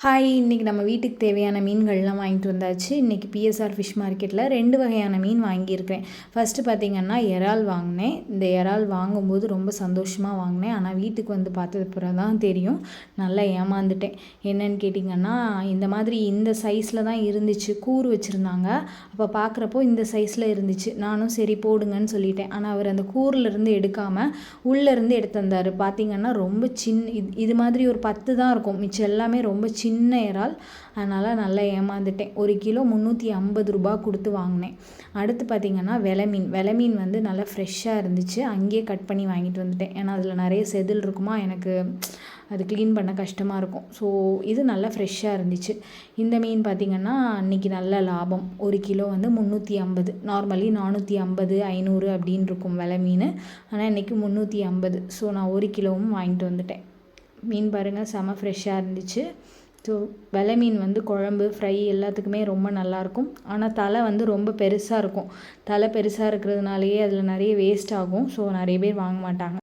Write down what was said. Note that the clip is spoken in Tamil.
ஹாய், இன்றைக்கி நம்ம வீட்டுக்கு தேவையான மீன்கள்லாம் வாங்கிட்டு வந்தாச்சு. இன்றைக்கி பிஎஸ்ஆர் ஃபிஷ் மார்க்கெட்டில் 2 வகையான மீன் வாங்கியிருக்கிறேன். ஃபஸ்ட்டு பார்த்திங்கன்னா இறால் வாங்கினேன். இந்த இறால் வாங்கும்போது ரொம்ப சந்தோஷமாக வாங்கினேன். ஆனால் வீட்டுக்கு வந்து பார்த்தது பிறகு தான் தெரியும், நல்லா ஏமாந்துட்டேன். என்னன்னு கேட்டிங்கன்னா, இந்த மாதிரி இந்த சைஸில் தான் இருந்துச்சு. கூறு வச்சுருந்தாங்க. அப்போ பார்க்குறப்போ இந்த சைஸில் இருந்துச்சு. நானும் சரி போடுங்கன்னு சொல்லிட்டேன். ஆனால் அவர் அந்த கூரிலேருந்து எடுக்காமல் உள்ளேருந்து எடுத்து வந்தார். பார்த்திங்கன்னா ரொம்ப இது மாதிரி ஒரு 10 தான் இருக்கும். மிச்சம் எல்லாமே ரொம்ப சின்ன இறால். அதனால் நல்லா ஏமாந்துட்டேன். 1 கிலோ 350 ரூபா கொடுத்து வாங்கினேன். அடுத்து பார்த்திங்கன்னா வெலை மீன் வந்து நல்லா ஃப்ரெஷ்ஷாக இருந்துச்சு. அங்கேயே கட் பண்ணி வாங்கிட்டு வந்துட்டேன். ஏன்னா அதில் நிறைய செதில் இருக்குமா, எனக்கு அது க்ளீன் பண்ண கஷ்டமாக இருக்கும். ஸோ இது நல்லா ஃப்ரெஷ்ஷாக இருந்துச்சு. இந்த மீன் பார்த்திங்கன்னா இன்றைக்கி நல்ல லாபம். 1 கிலோ வந்து 350. நார்மலி 450 500 அப்படின்னு இருக்கும் வெலை மீன். ஆனால் இன்றைக்கி 350. ஸோ நான் 1 கிலோவும் வாங்கிட்டு வந்துட்டேன். மீன் பாருங்கள், செம ஃப்ரெஷ்ஷாக இருந்துச்சு. ஸோ வெலை மீன் வந்து குழம்பு, ஃப்ரை எல்லாத்துக்குமே ரொம்ப நல்லாயிருக்கும். ஆனால் தலை வந்து ரொம்ப பெருசாக இருக்கும். தலை பெருசாக இருக்கிறதுனாலேயே அதில் நிறைய வேஸ்ட் ஆகும். ஸோ நிறைய பேர் வாங்க மாட்டாங்க.